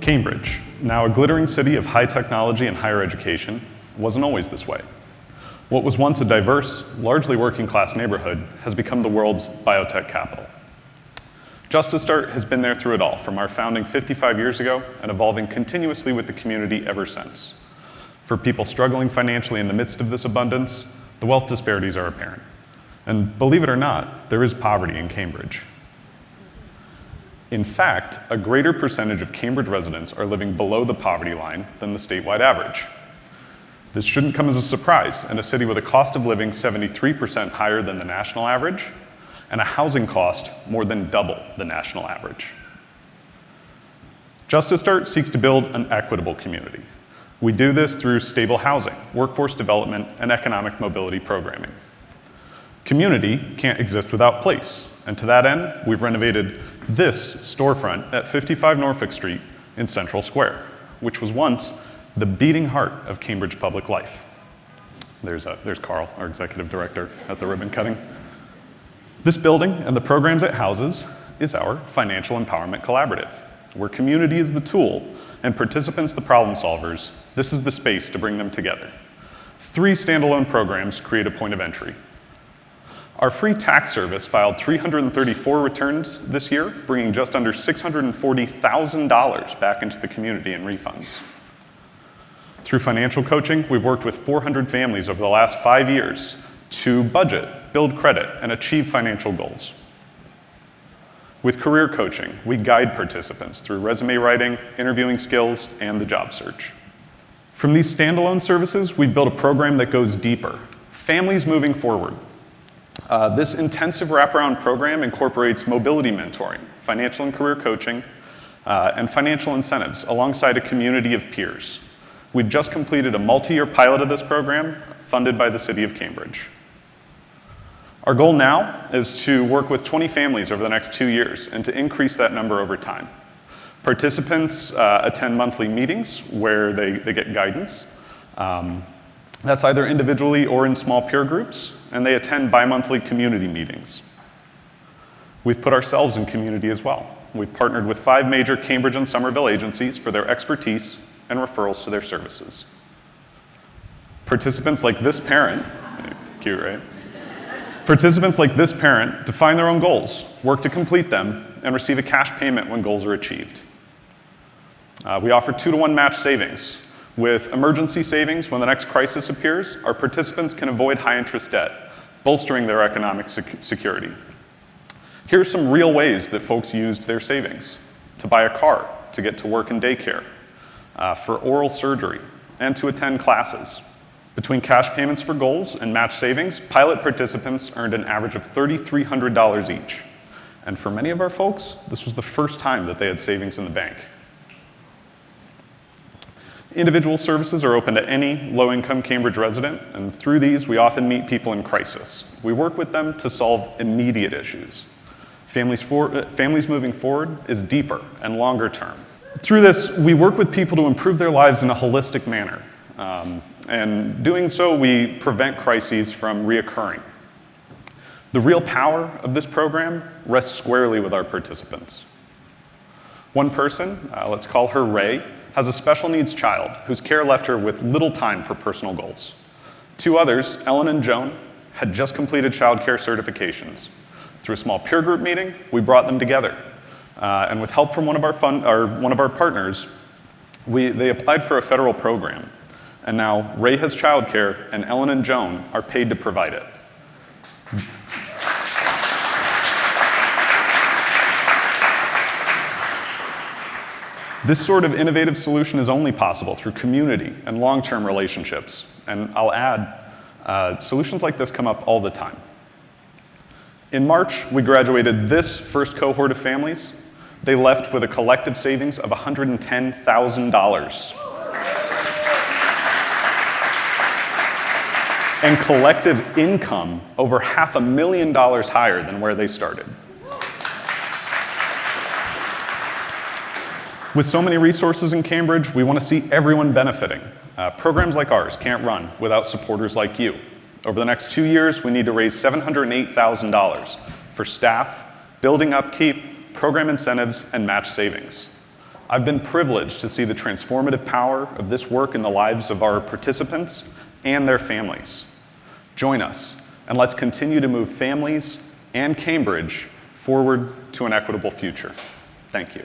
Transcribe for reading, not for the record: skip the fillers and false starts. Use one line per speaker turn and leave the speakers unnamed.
Cambridge, now a glittering city of high technology and higher education, wasn't always this way. What was once a diverse, largely working-class neighborhood has become the world's biotech capital. Justice Start has been there through it all, from our founding 55 years ago and evolving continuously with the community ever since. For people struggling financially in the midst of this abundance, the wealth disparities are apparent. And believe it or not, there is poverty in Cambridge. In fact, a greater percentage of Cambridge residents are living below the poverty line than the statewide average. This shouldn't come as a surprise in a city with a cost of living 73% higher than the national average and a housing cost more than double the national average. Justice Start seeks to build an equitable community. We do this through stable housing, workforce development, and economic mobility programming. Community can't exist without place, and to that end, we've renovated this storefront at 55 Norfolk Street in Central Square, which was once the beating heart of Cambridge public life. There's Carl, our executive director, at the ribbon cutting. This building and the programs it houses is our Financial Empowerment Collaborative. Where community is the tool and participants the problem solvers, this is the space to bring them together. 3 standalone programs create a point of entry. Our free tax service filed 334 returns this year, bringing just under $640,000 back into the community in refunds. Through financial coaching, we've worked with 400 families over the last 5 years to budget, build credit, and achieve financial goals. With career coaching, we guide participants through resume writing, interviewing skills, and the job search. From these standalone services, we've built a program that goes deeper. Families moving forward. This intensive wraparound program incorporates mobility mentoring, financial and career coaching, and financial incentives alongside a community of peers. We've just completed a multi-year pilot of this program funded by the City of Cambridge. Our goal now is to work with 20 families over the next 2 years and to increase that number over time. Participants attend monthly meetings where they get guidance. That's either individually or in small peer groups, and they attend bi-monthly community meetings. We've put ourselves in community as well. We've partnered with 5 major Cambridge and Somerville agencies for their expertise and referrals to their services. Participants like this parent, cute, right? Participants like this parent define their own goals, work to complete them, and receive a cash payment when goals are achieved. We offer 2-to-1 match savings. With emergency savings, when the next crisis appears, our participants can avoid high-interest debt, bolstering their economic security. Here are some real ways that folks used their savings: to buy a car, to get to work and daycare, for oral surgery, and to attend classes. Between cash payments for goals and match savings, pilot participants earned an average of $3,300 each. And for many of our folks, this was the first time that they had savings in the bank. Individual services are open to any low-income Cambridge resident, and through these, we often meet people in crisis. We work with them to solve immediate issues. Families moving forward is deeper and longer term. Through this, we work with people to improve their lives in a holistic manner. And doing so, we prevent crises from reoccurring. The real power of this program rests squarely with our participants. One person, let's call her Ray, has a special needs child whose care left her with little time for personal goals. 2 others, Ellen and Joan, had just completed child care certifications. Through a small peer group meeting, we brought them together. And with help from one of our partners, they applied for a federal program. And now Ray has childcare, and Ellen and Joan are paid to provide it. This sort of innovative solution is only possible through community and long-term relationships. And I'll add, solutions like this come up all the time. In March, we graduated this first cohort of families. They left with a collective savings of $110,000. And collective income over $500,000 higher than where they started. With so many resources in Cambridge, we want to see everyone benefiting. Programs like ours can't run without supporters like you. Over the next 2 years, we need to raise $708,000 for staff, building upkeep, program incentives, and match savings. I've been privileged to see the transformative power of this work in the lives of our participants and their families. Join us, and let's continue to move families and Cambridge forward to an equitable future. Thank you.